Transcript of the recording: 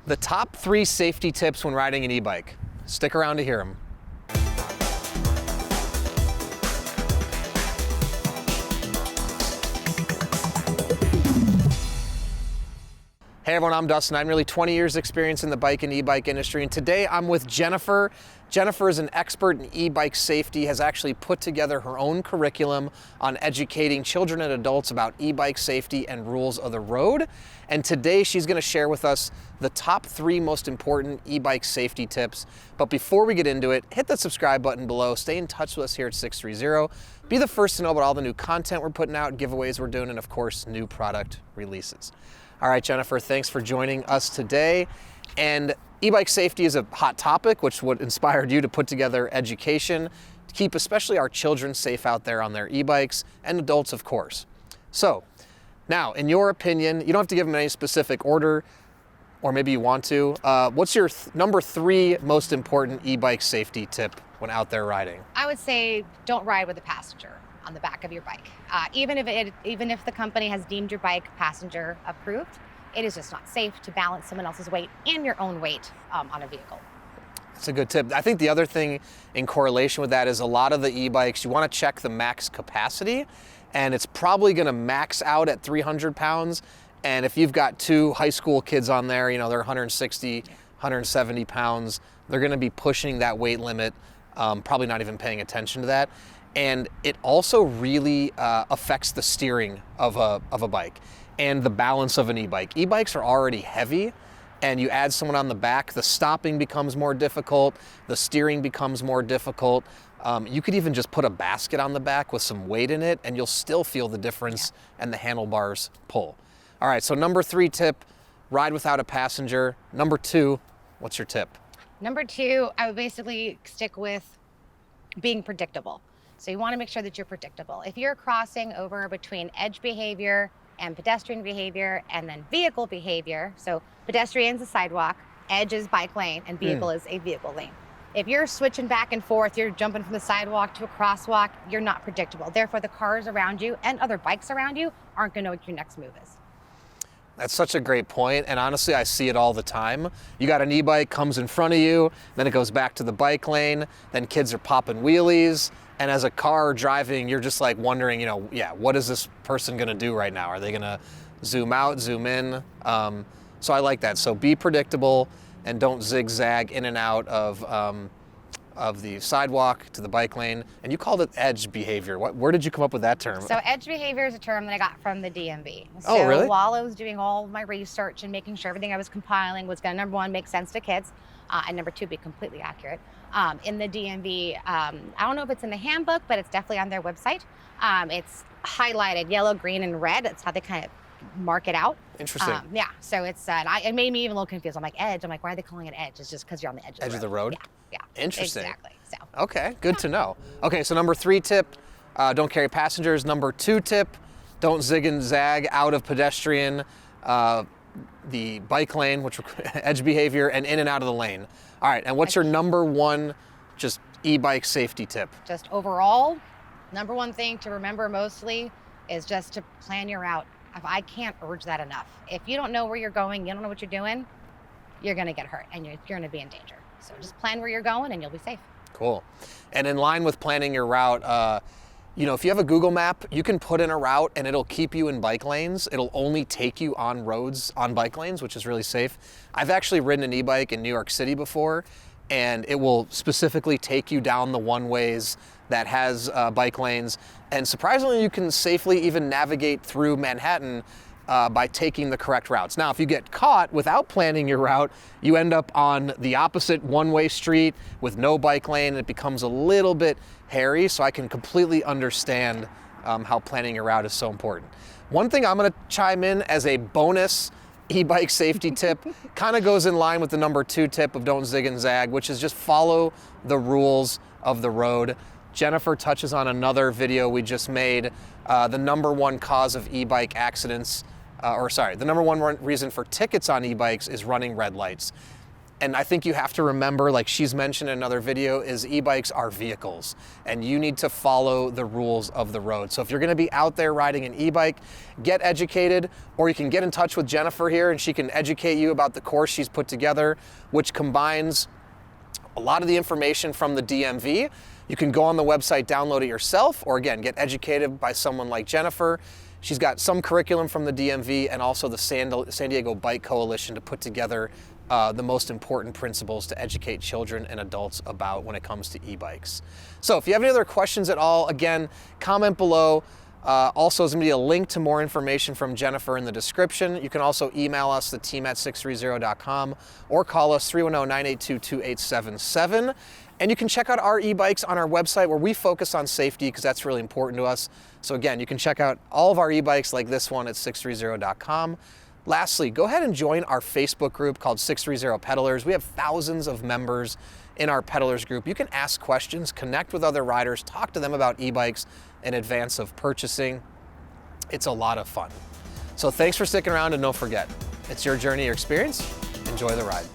The top 3 safety tips when riding an e-bike. Stick around to hear them. Hey everyone, I'm Dustin. I'm nearly 20 years experience in the bike and e-bike industry, and today I'm with Jennifer. Jennifer is an expert in e-bike safety, has actually put together her own curriculum on educating children and adults about e-bike safety and rules of the road. And today she's going to share with us the top 3 most important e-bike safety tips. But before we get into it, hit the subscribe button below, stay in touch with us here at 630. Be the first to know about all the new content we're putting out, giveaways we're doing, and of course, new product releases. All right, Jennifer, thanks for joining us today. And e-bike safety is a hot topic, which what inspired you to put together education to keep especially our children safe out there on their e-bikes, and adults, of course. So now, in your opinion, you don't have to give them any specific order, or maybe you want to. What's your number 3 most important e-bike safety tip when out there riding? I would say don't ride with a passenger on the back of your bike. Even if the company has deemed your bike passenger approved, it is just not safe to balance someone else's weight and your own weight on a vehicle. That's a good tip. I think the other thing in correlation with that is a lot of the e-bikes, you want to check the max capacity, and it's probably going to max out at 300 pounds. And if you've got 2 high school kids on there, you know, they're 160, 170 pounds, they're going to be pushing that weight limit, probably not even paying attention to that. And it also really affects the steering of a bike and the balance of an e-bike. E-bikes are already heavy, and you add someone on the back, the stopping becomes more difficult, the steering becomes more difficult. You could even just put a basket on the back with some weight in it, and you'll still feel the difference, and the handlebars pull. All right, so number 3 tip, ride without a passenger. Number 2, what's your tip? Number 2, I would basically stick with being predictable. So you want to make sure that you're predictable. If you're crossing over between edge behavior and pedestrian behavior and then vehicle behavior, so pedestrian's a sidewalk, edge is bike lane, and vehicle is a vehicle lane. If you're switching back and forth, you're jumping from the sidewalk to a crosswalk, you're not predictable. Therefore, the cars around you and other bikes around you aren't going to know what your next move is. That's such a great point, and honestly, I see it all the time. You got an e-bike, comes in front of you, then it goes back to the bike lane, then kids are popping wheelies, and as a car driving, you're just like wondering, you know, what is this person gonna do right now? Are they gonna zoom out, zoom in? So I like that. So be predictable and don't zigzag in and out of the sidewalk to the bike lane. And you called it edge behavior. Where did you come up with that term? So edge behavior is a term that I got from the DMV. Oh, really? So while I was doing all my research and making sure everything I was compiling was gonna, number 1, make sense to kids, and number 2, be completely accurate. In the DMV, I don't know if it's in the handbook, but it's definitely on their website. It's highlighted yellow, green, and red. That's how they kind of mark it out. Interesting. Yeah, so it's, it made me even a little confused. I'm like, edge? I'm like, why are they calling it edge? It's just because you're on the edge of the road. Edge of the road? Yeah. Interesting. Exactly, so. Okay, good to know. Okay, so number 3 tip, don't carry passengers. Number 2 tip, don't zig and zag out of pedestrian, the bike lane, which edge behavior, and in and out of the lane. All right, and what's your number 1 just e-bike safety tip? Just overall, number 1 thing to remember mostly is just to plan your route. I can't urge that enough. If you don't know where you're going, you don't know what you're doing, you're gonna get hurt and you're gonna be in danger. So just plan where you're going and you'll be safe. Cool. And in line with planning your route, you know, if you have a Google map, you can put in a route and it'll keep you in bike lanes. It'll only take you on roads on bike lanes, which is really safe. I've actually ridden an e-bike in New York City before, and it will specifically take you down the one-ways that has bike lanes. And surprisingly, you can safely even navigate through Manhattan by taking the correct routes. Now, if you get caught without planning your route, you end up on the opposite one-way street with no bike lane, and it becomes a little bit hairy, so I can completely understand how planning your route is so important. One thing I'm gonna chime in as a bonus e-bike safety tip kind of goes in line with the number 2 tip of don't zig and zag, which is just follow the rules of the road. Jennifer touches on another video we just made, the number 1 cause of e-bike accidents, the number 1 reason for tickets on e-bikes is running red lights. And I think you have to remember, like she's mentioned in another video, is e-bikes are vehicles and you need to follow the rules of the road. So if you're gonna be out there riding an e-bike, get educated, or you can get in touch with Jennifer here and she can educate you about the course she's put together, which combines a lot of the information from the DMV. You can go on the website, download it yourself, or again, get educated by someone like Jennifer. She's got some curriculum from the DMV and also the San Diego Bike Coalition to put together the most important principles to educate children and adults about when it comes to e-bikes. So if you have any other questions at all, again, comment below. Also, there's gonna be a link to more information from Jennifer in the description. You can also email us, the team at sixthreezero.com, or call us 310-982-2877. And you can check out our e-bikes on our website where we focus on safety because that's really important to us. So again, you can check out all of our e-bikes like this one at sixthreezero.com. Lastly, go ahead and join our Facebook group called 630 Pedalers. We have thousands of members in our Pedalers group. You can ask questions, connect with other riders, talk to them about e-bikes in advance of purchasing. It's a lot of fun. So thanks for sticking around, and don't forget, it's your journey, your experience. Enjoy the ride.